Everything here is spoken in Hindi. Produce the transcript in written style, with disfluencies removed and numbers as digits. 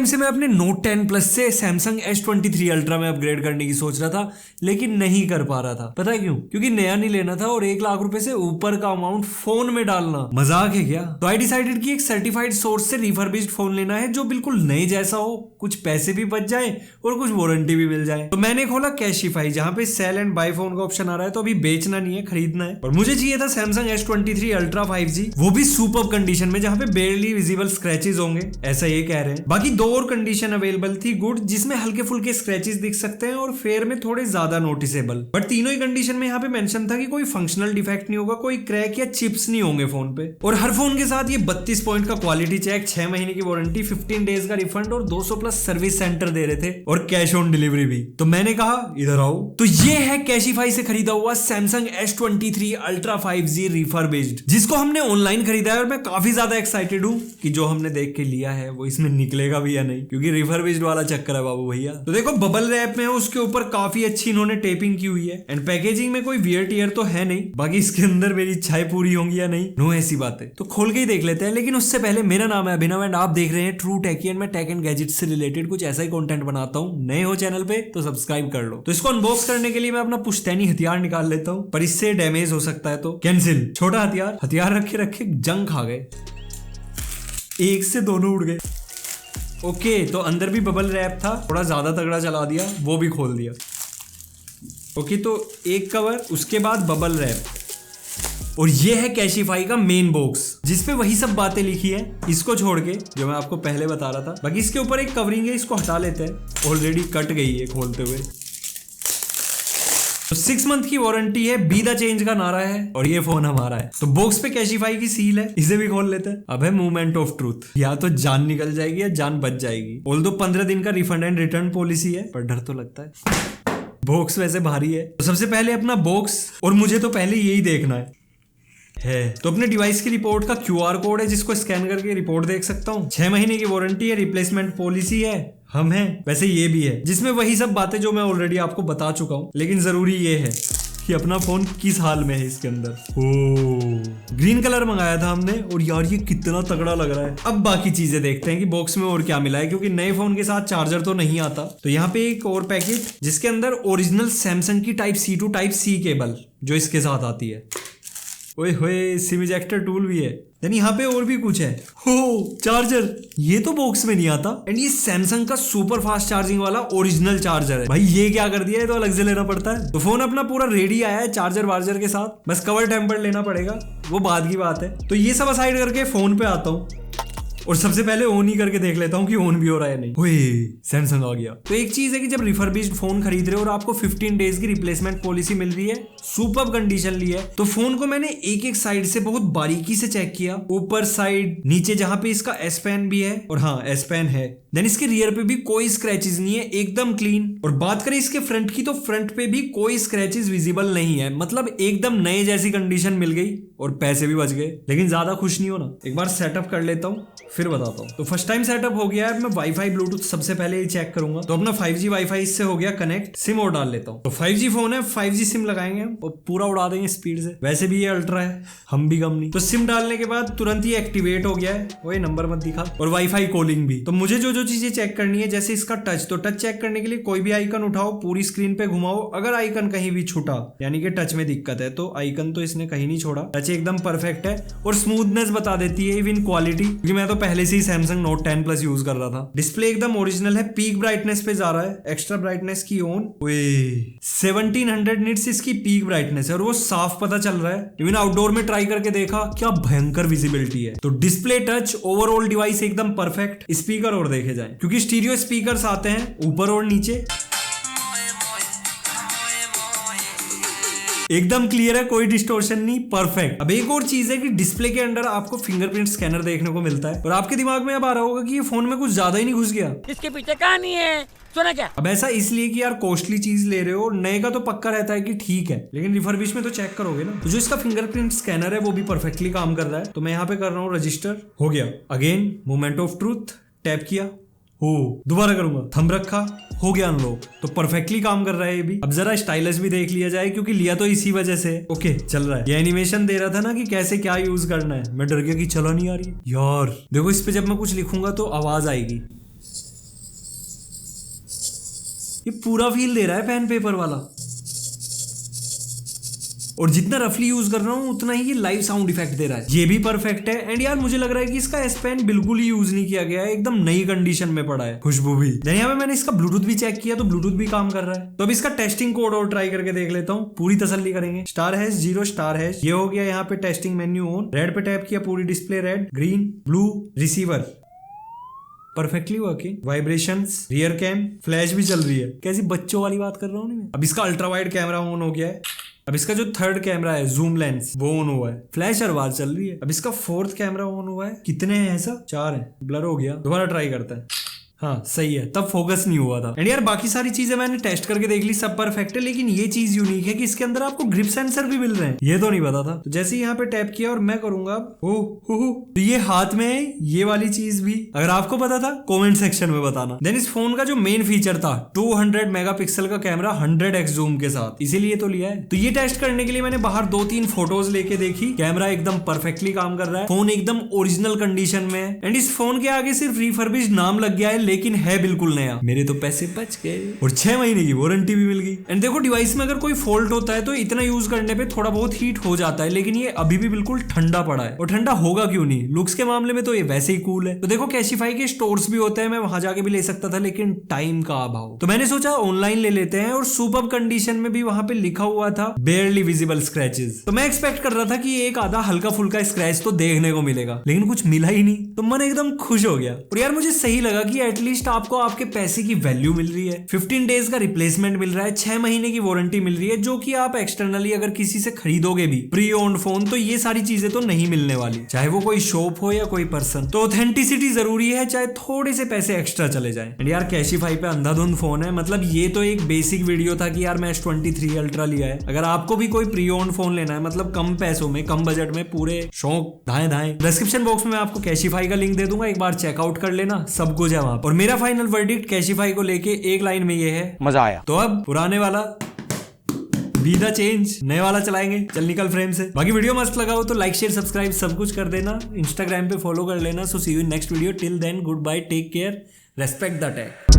से मैं अपने Note 10 Plus से Samsung S23 Ultra में अपग्रेड करने की सोच रहा था, लेकिन नहीं कर पा रहा था। पता है क्यों? क्योंकि नया नहीं लेना था और 1 लाख रुपए से ऊपर का अमाउंट फोन में डालना मजाक है क्या? तो आई डिसाइडेड कि एक सर्टिफाइड सोर्स से रिफर्बिश्ड फोन लेना है जो बिल्कुल नए जैसा हो, कुछ पैसे भी बच जाए और कुछ वारंटी भी मिल जाए। तो मैंने खोला कैशिफाई, जहां पे सेल एंड बाय फोन का ऑप्शन आ रहा है। तो अभी बेचना नहीं है, खरीदना है। और मुझे चाहिए था Samsung S23 Ultra 5G, वो भी सुपर्ब कंडीशन में, जहां पे बेयरली विजिबल स्क्रैचेस होंगे, ऐसा ये कह रहे हैं। बाकी 2 और कंडीशन अवेलेबल थी गुड, जिसमें हल्के फुल्के स्क्रैचेस दिख सकते हैं और फेयर में थोड़े ज्यादा नोटिसेबल। बट तीनों ही कंडीशन में यहाँ पे मेंशन था कि कोई फंक्शनल डिफेक्ट नहीं होगा, कोई क्रैक या चिप्स नहीं होंगे फोन पे। और हर फोन के साथ ये 32 पॉइंट का क्वालिटी चेक, 6 महीने की वारंटी, 15 डेज का रिफंड और 200 प्लस सर्विस सेंटर दे रहे थे और कैश ऑन डिलीवरी भी। तो मैंने कहा इधर आओ। तो ये है कैशिफाई से खरीदा हुआ Samsung S23 Ultra 5G refurbished, जिसको हमने ऑनलाइन खरीदा है। और मैं काफी ज्यादा एक्साइटेड हूँ कि जो हमने देख के लिया है वो इसमें निकलेगा भी या नहीं, क्योंकि रिफर्बिश्ड वाला चक्कर है बाबू भैया। तो देखो बबल रैप में है, उसके ऊपर काफी अच्छी इन्होंने टेपिंग की हुई है एंड पैकेजिंग में कोई वियर टियर तो है नहीं। बाकी इसके अंदर मेरी इच्छाएं पूरी होंगी या नहीं, नो ऐसी बात है। तो खोल के ही देख लेते हैं। लेकिन उससे पहले, मेरा नाम है अभिनव एंड आप देख रहे हैं ट्रू टेकी एंड मैं टेक एंड गैजेट से रिलेटेड कुछ ऐसा ही कंटेंट बनाता हूँ। नए हो चैनल पे तो सब्सक्राइब कर लो। तो इसको अनबॉक्स करने के लिए मैं अपना पुश्तैनी हथियार निकाल लेता हूँ, पर इससे डैमेज हो सकता है तो कैंसिल। छोटा हथियार रखे रखे जंग खा गए, एक से दोनों उड़ गए। ओके, तो अंदर भी बबल रैप था, थोड़ा ज्यादा तगड़ा चला दिया, वो भी खोल दिया। ओके, तो एक कवर, उसके बाद बबल रैप, और ये है कैशिफाई का मेन बॉक्स, जिसपे वही सब बातें लिखी है, इसको छोड़ के, जो मैं आपको पहले बता रहा था। बाकी इसके ऊपर एक कवरिंग है, इसको हटा लेते हैं, ऑलरेडी कट गई है खोलते हुए। तो 6 मंथ की वारंटी है, बी द चेंज का नारा है, और ये फोन हमारा है। तो बॉक्स पे कैशिफाई की सील है, इसे भी खोल लेते हैं। अब है मूवमेंट ऑफ ट्रूथ, या तो जान निकल जाएगी या जान बच जाएगी। ऑल्दो 15 दिन का रिफंड एंड रिटर्न पॉलिसी है, पर डर तो लगता है। बॉक्स वैसे भारी है। तो सबसे पहले अपना बॉक्स, और मुझे तो पहले यही देखना है। तो अपने डिवाइस की रिपोर्ट का QR कोड है, जिसको स्कैन करके रिपोर्ट देख सकता हूँ। 6 महीने की वारंटी है, रिप्लेसमेंट पॉलिसी है, हम हैं। वैसे ये भी है, जिसमें वही सब बातें जो मैं ऑलरेडी आपको बता चुका हूँ। लेकिन जरूरी ये है कि अपना फोन किस हाल में है इसके अंदर। ओ, ग्रीन कलर मंगाया था हमने, और यार ये कितना तगड़ा लग रहा है। अब बाकी चीजें देखते हैं कि बॉक्स में और क्या मिला है, क्योंकि नए फोन के साथ चार्जर तो नहीं आता। तो यहाँ पे एक और पैकेट, जिसके अंदर ओरिजिनल सैमसंग की Type-C to Type-C केबल जो इसके साथ आती है। ओए होए, सिम इजेक्टर टूल भी है। यानी यहाँ पे और भी कुछ है। हो, चार्जर, ये तो बॉक्स में नहीं आता। एंड ये सैमसंग का सुपर फास्ट चार्जिंग वाला ओरिजिनल चार्जर है। भाई ये क्या कर दिया है, तो अलग से लेना पड़ता है। तो फोन अपना पूरा रेडी आया है चार्जर वार्जर के साथ, बस कवर टेम्पर लेना पड़ेगा, वो बाद की बात है। तो ये सब असाइड करके फोन पे आता हूँ, और सबसे पहले ऑन ही करके देख लेता हूँ कि ऑन भी हो रहा है नहीं। ओए, सैमसंग आ गया। तो एक चीज है कि जब रिफर्बिश्ड फोन खरीद रहे हो और आपको 15 डेज की रिप्लेसमेंट पॉलिसी मिल रही है, सुपर्ब कंडीशन ली है, तो फोन को मैंने एक एक साइड से बहुत बारीकी से चेक किया। ऊपर साइड, नीचे जहां पे इसका S पेन भी है, और हाँ S पेन है। देन इसके रियर पे भी कोई स्क्रैचेस नहीं है, एकदम क्लीन। और बात करें इसके फ्रंट की, तो फ्रंट पे भी कोई स्क्रैचेस विजिबल नहीं है, मतलब एकदम नए जैसी कंडीशन मिल गई और पैसे भी बच गए। लेकिन ज्यादा खुश नहीं होना, एक बार सेटअप कर लेता हूँ फिर बताता हूँ। तो फर्स्ट टाइम सेटअप हो गया है। मैं वाईफाई ब्लूटूथ सबसे पहले ही चेक करूंगा। तो अपना 5G वाईफाई इससे हो गया कनेक्ट, सिम और डाल लेता हूँ। तो 5G फोन है, 5G सिम लगाएंगे और पूरा उड़ा देंगे स्पीड से। वैसे भी ये अल्ट्रा है, हम भी कम नहीं। तो सिम डालने के बाद तुरंत ही एक्टिवेट हो गया है, वही नंबर मत दिखा, और वाईफाई कॉलिंग भी। तो मुझे जो जो चीजें चेक करनी है, जैसे इसका टच, तो टच चेक करने के लिए कोई भी आइकन उठाओ, पूरी स्क्रीन पे घुमाओ। अगर आइकन कहीं भी छूटा, यानी कि टच में दिक्कत है, तो आइकन तो इसने कहीं नहीं छोड़ा, टच एकदम परफेक्ट है। और स्मूथनेस बता देती है, इवन क्वालिटी, क्योंकि मैं तो पहले से ही Samsung Note 10 Plus यूज कर रहा था। डिस्प्ले एकदम ओरिजिनल है, पीक ब्राइटनेस पे जा रहा है, एक्स्ट्रा ब्राइटनेस की ऑन। 1700 निट्स इसकी पीक ब्राइटनेस है, और वो साफ पता चल रहा है। इवन आउटडोर में ट्राई करके देखा, क्या भयंकर विजिबिलिटी है। तो डिस्प्ले, टच, ओवरऑल डिवाइस एकदम परफेक्ट। स्पीकर और देखे जाए, क्योंकि स्टीरियो स्पीकर्स आते हैं ऊपर और नीचे, एकदम क्लियर है, कोई डिस्टोर्शन नहीं, परफेक्ट। अब एक और चीज है कि डिस्प्ले के अंदर आपको फिंगरप्रिंट स्कैनर देखने को मिलता है, और आपके दिमाग में अब आ रहा होगा कि ये फोन में कुछ ज्यादा ही नहीं घुस गया, इसके पीछे कहानी है, सुना क्या? अब ऐसा इसलिए कि यार कॉस्टली चीज ले रहे हो, नए का तो पक्का रहता है कि ठीक है, लेकिन रिफर्बिश में तो चेक करोगे ना। तो जो इसका फिंगरप्रिंट स्कैनर है वो भी परफेक्टली काम कर रहा है। तो मैं यहाँ पे कर रहा हूँ रजिस्टर, हो गया। Again moment of truth, tap किया, हो, दोबारा करूंगा, थंब रखा, हो गया अनलॉक। तो परफेक्टली काम कर रहा है ये भी। अब जरा स्टाइलिश भी देख लिया जाए, क्योंकि लिया तो इसी वजह से। ओके, चल रहा है। ये एनिमेशन दे रहा था ना कि कैसे क्या यूज करना है, मैं डर गया कि चला नहीं आ रही यार। देखो इस पे जब मैं कुछ लिखूंगा तो आवाज आएगी, ये पूरा फील दे रहा है पेन पेपर वाला, और जितना रफली यूज कर रहा हूँ उतना ही ये लाइव साउंड इफेक्ट दे रहा है। ये भी परफेक्ट है। एंड यार मुझे लग रहा है कि इसका एस पेन बिल्कुल ही यूज नहीं किया गया है, एकदम नई कंडीशन में पड़ा है। खुशबू भी। यहाँ पे मैंने इसका ब्लूटूथ भी चेक किया तो ब्लूटूथ भी काम कर रहा है। तो अब इसका टेस्टिंग कोड और ट्राई करके देख लेता हूँ, पूरी तसल्ली करेंगे। *0 ये हो गया। यहाँ पे टेस्टिंग मेन्यू ऑन, रेड पे टैप किया, पूरी display red, green, blue, receiver perfectly working, vibrations, rear cam, flash भी चल रही है। कैसी बच्चों वाली बात कर रहा हूँ मैं। अब इसका अल्ट्रा वाइड कैमरा ऑन हो गया है। अब इसका जो थर्ड कैमरा है जूम लेंस वो ऑन हुआ है, फ्लैश हर बार चल रही है। अब इसका फोर्थ कैमरा ऑन हुआ है। कितने हैं ऐसा? 4 हैं, ब्लर हो गया, दोबारा ट्राई करता है। हाँ सही है, तब फोकस नहीं हुआ था। एंड यार बाकी सारी चीजें मैंने टेस्ट करके देख ली, सब परफेक्ट है, लेकिन ये चीज यूनिक है कि इसके अंदर आपको ग्रिप सेंसर भी मिल रहे हैं। ये तो नहीं पता था। तो जैसे यहाँ पे टैप किया और मैं करूंगा तो ये हाथ में है, ये वाली चीज भी। अगर आपको पता था कमेंट सेक्शन में बताना। देन इस फोन का जो मेन फीचर था 200 मेगापिक्सल का कैमरा 100x जूम के साथ, इसीलिए तो लिया है। तो ये टेस्ट करने के लिए मैंने बाहर 2-3 फोटोज लेके देखी। कैमरा एकदम परफेक्टली काम कर रहा है, फोन एकदम ओरिजिनल कंडीशन में है। एंड इस फोन के आगे सिर्फ रिफर्बिश्ड नाम लग गया है, लेकिन है बिल्कुल नया। मेरे तो पैसे बच गए और 6 महीने की वारंटी भी मिल गई। एंड देखो डिवाइस में अगर कोई फॉल्ट होता है तो इतना यूज करने पे थोड़ा बहुत हीट हो जाता है, लेकिन ये अभी भी बिल्कुल ठंडा पड़ा है। और ठंडा होगा क्यों नहीं, लुक्स के मामले में तो ये वैसे ही कूल है। तो देखो कैशिफाई के स्टोर्स भी होते हैं, मैं वहां जाके भी ले सकता था, लेकिन टाइम का अभाव। तो मैंने सोचा ऑनलाइन ले लेते हैं। और सुपर्ब कंडीशन में भी वहां पे लिखा हुआ था बेयरली विजिबल स्क्रैचेस। तो मैं एक्सपेक्ट कर रहा था कि एक आधा हल्का फुल्का स्क्रैच तो देखने को मिलेगा, लेकिन कुछ मिला ही नहीं। तो मन एकदम खुश हो गया। और यार मुझे सही लगा कि एटलीस्ट आपको आपके पैसे की वैल्यू मिल रही है। 15 डेज का रिप्लेसमेंट मिल रहा है, 6 महीने की वारंटी मिल रही है, जो कि आप एक्सटर्नली अगर किसी से खरीदोगे भी प्री ओन्ड फोन तो ये सारी चीजें तो नहीं मिलने वाली, चाहे वो कोई शॉप हो या कोई पर्सन। तो ऑथेंटिसिटी जरूरी है, चाहे थोड़े से पैसे एक्स्ट्रा चले जाएं। एंड यार कैशिफाई पे अंधाधुंध फोन है। मतलब ये तो एक बेसिक वीडियो था कि यार मैं S23 अल्ट्रा लिया है। अगर आपको भी कोई प्री ओन्ड फोन लेना है, मतलब कम पैसों में, कम बजट में, पूरे शौक धाए धाए, डिस्क्रिप्शन बॉक्स में मैं आपको कैशिफाई का लिंक दे दूंगा, एक बार चेकआउट कर लेना, सब कुछ है वहां। और मेरा फाइनल वर्डिक्ट कैशिफाई को लेके एक लाइन में ये है, मजा आया। तो अब पुराने वाला बी द चेंज, नए वाला चलाएंगे। चल निकल फ्रेम से। बाकी वीडियो मस्त लगा हो तो लाइक शेयर सब्सक्राइब सब कुछ कर देना, इंस्टाग्राम पे फॉलो कर लेना। So see you in next video. Till then goodbye, take care, respect the tag.